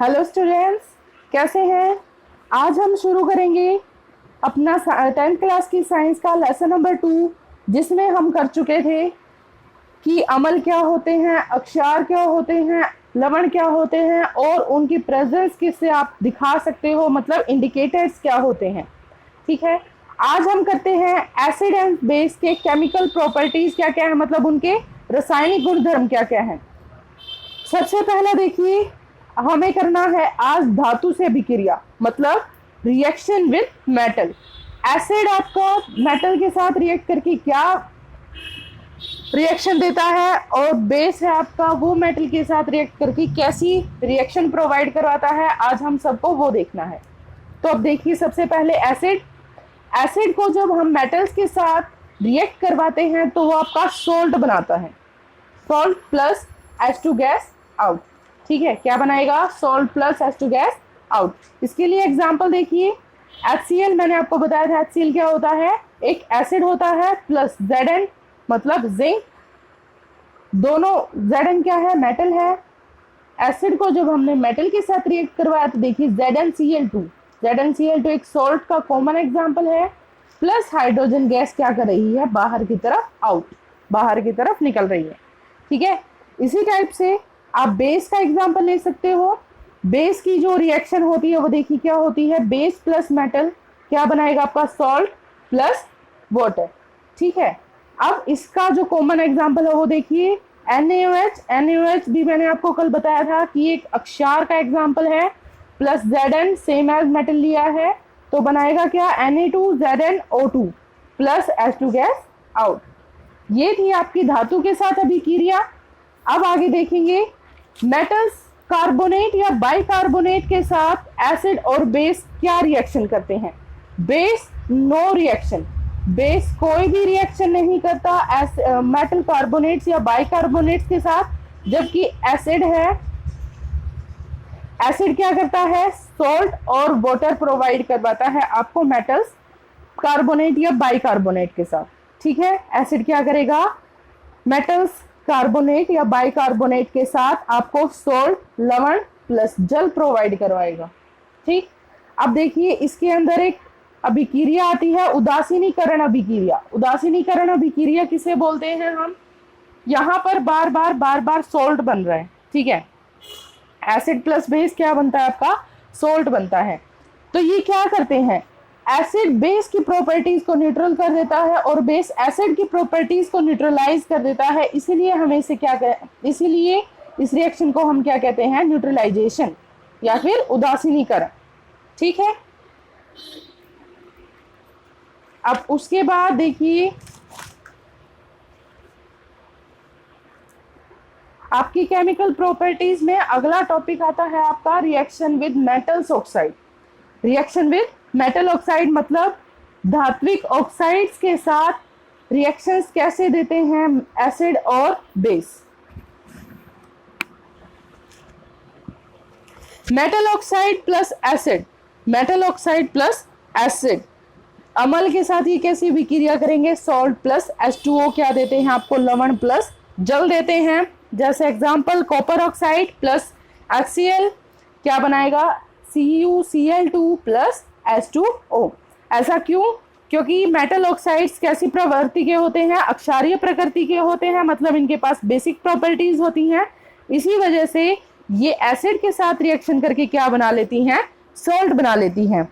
Hello students, कैसे हैं। आज हम शुरू करेंगे अपना 10th क्लास की साइंस का लेसन नंबर 2, जिसमें हम कर चुके थे कि अमल क्या होते हैं, अक्षार क्या होते हैं, लवण क्या होते हैं और उनकी प्रेजेंस किससे आप दिखा सकते हो, मतलब इंडिकेटर्स क्या होते हैं। ठीक है, आज हम करते हैं एसिड एंड बेस के केमिकल प्रॉपर्टीज क्या क्या है, मतलब उनके रासायनिक गुणधर्म क्या क्या है। सबसे पहला देखिए, हमें करना है आज धातु से अभिक्रिया, मतलब रिएक्शन विद मेटल। एसिड आपका मेटल के साथ रिएक्ट करके क्या रिएक्शन देता है और बेस है आपका वो मेटल के साथ रिएक्ट करके कैसी रिएक्शन प्रोवाइड करवाता है, आज हम सबको वो देखना है। तो अब देखिए, सबसे पहले एसिड को जब हम मेटल्स के साथ रिएक्ट करवाते हैं तो वो आपका सोल्ट बनाता है, salt plus H2 gas out. ठीक है, क्या बनाएगा, salt plus H2 gas out. इसके लिए एग्जांपल देखिए, HCl मैंने आपको बताया था, HCl क्या होता है, एक एसिड होता है प्लस Zn मतलब जिंक, दोनों Zn क्या है, मेटल है। एसिड को जब हमने मेटल के साथ रिएक्ट करवाया तो देखिए ZnCl2 एक सोल्ट का कॉमन एग्जांपल है, प्लस हाइड्रोजन गैस क्या कर रही है, बाहर की तरफ आउट, बाहर की तरफ निकल रही है। ठीक है, इसी टाइप से आप बेस का एग्जांपल ले सकते हो। बेस की जो रिएक्शन होती है वो देखिए क्या होती है, बेस प्लस मेटल क्या बनाएगा आपका, सॉल्ट प्लस वाटर। ठीक है, अब इसका जो कॉमन एग्जांपल है वो देखिए NaOH भी मैंने आपको कल बताया था कि एक अक्षार का एग्जांपल है, plus Zn same as metal लिया है तो बनाएगा क्या, Na2ZnO2 plus H2 gas out. ये थी आपकी धातु के साथ अभिक्रिया। अब आगे देखेंगे, मेटल्स कार्बोनेट या बाइकार्बोनेट के साथ एसिड और बेस क्या रिएक्शन करते हैं। बेस नो रिएक्शन, बेस कोई भी रिएक्शन नहीं करता मेटल कार्बोनेट्स या बाइकार्बोनेट्स के साथ, जबकि एसिड है, एसिड क्या करता है, सॉल्ट और वाटर प्रोवाइड करवाता है आपको मेटल्स कार्बोनेट या बाइकार्बोनेट के साथ। ठीक है, एसिड क्या करेगा, मेटल्स कार्बोनेट या बाइकार्बोनेट के साथ आपको सोल्ट, लवण प्लस जल प्रोवाइड करवाएगा। ठीक, अब देखिए इसके अंदर एक अभिक्रिया आती है, उदासीनीकरण अभिक्रिया। उदासीनीकरण अभिक्रिया किसे बोलते हैं हम, यहाँ पर बार बार सोल्ट बन रहा है। ठीक है, एसिड प्लस बेस क्या बनता है आपका, सोल्ट बनता है। तो ये क्या करते हैं, एसिड बेस की प्रॉपर्टीज को न्यूट्रल कर देता है और बेस एसिड की प्रॉपर्टीज को न्यूट्रलाइज कर देता है, इसीलिए हमें इसे इसीलिए इस रिएक्शन को हम क्या कहते हैं, न्यूट्रलाइजेशन या फिर उदासीनीकरण। ठीक है, अब उसके बाद देखिए आपकी केमिकल प्रॉपर्टीज में अगला टॉपिक आता है आपका reaction with metals oxide. Reaction with metal oxide मतलब धात्विक ऑक्साइड्स के साथ रिएक्शंस कैसे देते हैं एसिड और base. Metal oxide plus acid, metal oxide plus acid अमल के साथ ही कैसी विक्रिया करेंगे, सॉल्ट प्लस H2O क्या देते हैं आपको, लवण प्लस जल देते हैं। जैसे example copper oxide plus HCl क्या बनाएगा, CuCl2 प्लस H2O। ऐसा क्यों, क्योंकि मेटल ऑक्साइड्स कैसी प्रवृत्ति के होते हैं, अक्षारीय प्रकृति के होते हैं, मतलब इनके पास बेसिक प्रॉपर्टीज होती हैं। इसी वजह से ये एसिड के साथ रिएक्शन करके क्या बना लेती हैं, सॉल्ट बना लेती हैं।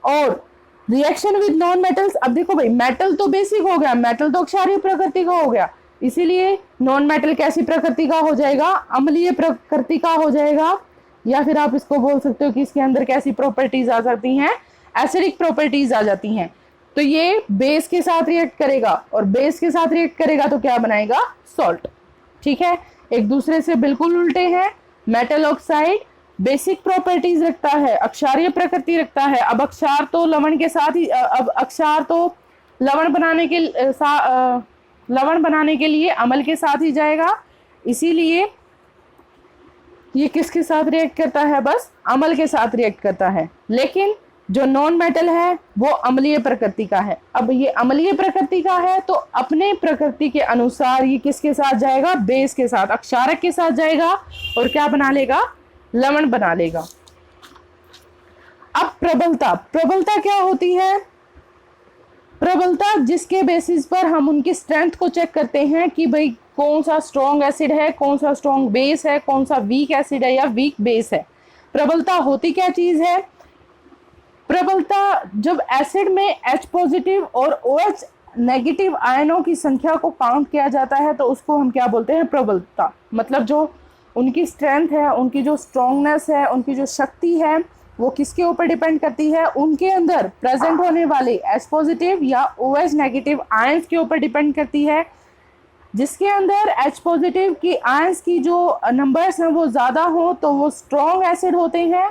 और रिएक्शन विद नॉन मेटल्स, अब देखो भाई मेटल तो बेसिक हो गया, मेटल तो अक्षारीय प्रकृति का हो गया, इसीलिए नॉन मेटल कैसी प्रकृति का हो जाएगा, अम्लीय प्रकृति का हो जाएगा, या फिर आप इसको बोल सकते हो कि इसके अंदर कैसी प्रॉपर्टीज आ जाती हैं, एसिडिक प्रॉपर्टीज आ जाती हैं। तो ये बेस के साथ रिएक्ट करेगा और बेस के साथ रिएक्ट करेगा तो क्या बनाएगा, सॉल्ट। ठीक है, एक दूसरे से बिल्कुल उल्टे हैं। मेटल ऑक्साइड बेसिक प्रॉपर्टीज रखता है, अक्षारीय प्रकृति रखता है। अब अक्षार तो लवण के साथ ही, अब अक्षार तो लवण बनाने के लिए अम्ल के साथ ही जाएगा, इसीलिए ये किसके साथ रिएक्ट करता है, बस अम्ल के साथ रिएक्ट करता है। लेकिन जो नॉन मेटल है वो अम्लीय प्रकृति का है। अब ये अम्लीय प्रकृति का है तो अपने प्रकृति के अनुसार ये किसके साथ जाएगा, बेस के साथ, अक्षारक के साथ जाएगा और क्या बना लेगा, लवण बना लेगा। अब प्रबलता, प्रबलता क्या होती है? प्रबलता जिसके बेसिस पर हम उनकी स्ट्रेंथ को चेक करते हैं कि भाई कौन सा स्ट्रॉन्ग एसिड है, कौन सा स्ट्रॉन्ग बेस है, कौन सा वीक एसिड है या वीक बेस है। प्रबलता होती क्या चीज है? प्रबलता जब एसिड में H पॉजिटिव और OH नेगेटिव आयनों की संख्या को काउंट किया जाता है तो उसको हम क्या बोलते हैं? प्रबलता। मतलब जो उनकी स्ट्रेंथ है, उनकी जो स्ट्रॉन्गनेस है, उनकी जो शक्ति है, वो किसके ऊपर डिपेंड करती है? उनके अंदर प्रेजेंट होने वाले H पॉजिटिव या OH नेगेटिव आयंस के ऊपर डिपेंड करती है। जिसके अंदर H पॉजिटिव की आयंस की जो नंबर्स हैं वो ज़्यादा हो तो वो स्ट्रॉन्ग एसिड होते हैं,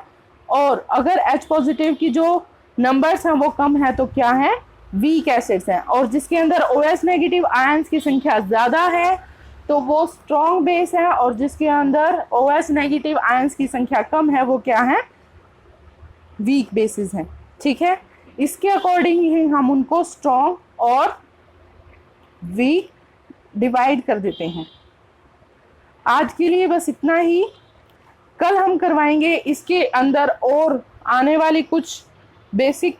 और अगर H पॉजिटिव की जो नंबर्स हैं वो कम है तो क्या है? वीक एसिड्स हैं। और जिसके अंदर OH नेगेटिव आयंस की संख्या ज़्यादा है तो वो स्ट्रॉन्ग बेस है, और जिसके अंदर OH नेगेटिव आयंस की संख्या कम है वो क्या है? वीक बेसिस हैं। ठीक है, इसके अकॉर्डिंग ही हम उनको स्ट्रॉन्ग और वीक डिवाइड कर देते हैं। आज के लिए बस इतना ही। कल हम करवाएंगे इसके अंदर और आने वाली कुछ बेसिक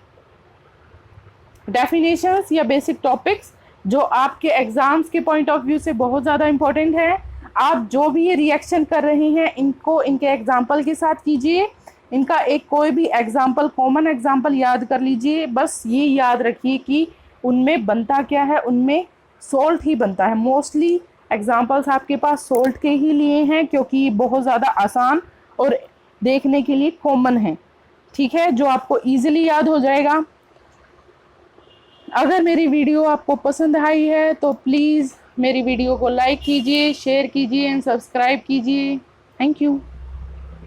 डेफिनेशंस या बेसिक टॉपिक्स जो आपके एग्जाम्स के पॉइंट ऑफ व्यू से बहुत ज़्यादा इम्पोर्टेंट है। आप जो भी ये रिएक्शन कर रहे हैं इनको इनके एग्जाम्पल के साथ कीजिए। इनका एक कोई भी एग्जाम्पल, कॉमन एग्जाम्पल याद कर लीजिए। बस ये याद रखिए कि उनमें बनता क्या है, उनमें सोल्ट ही बनता है। मोस्टली एग्जाम्पल्स आपके पास सोल्ट के ही लिए हैं क्योंकि ये बहुत ज़्यादा आसान और देखने के लिए कॉमन है। ठीक है, जो आपको ईजिली याद हो जाएगा। अगर मेरी वीडियो आपको पसंद आई है तो प्लीज़ मेरी वीडियो को लाइक कीजिए, शेयर कीजिए एंड सब्सक्राइब कीजिए। Thank you.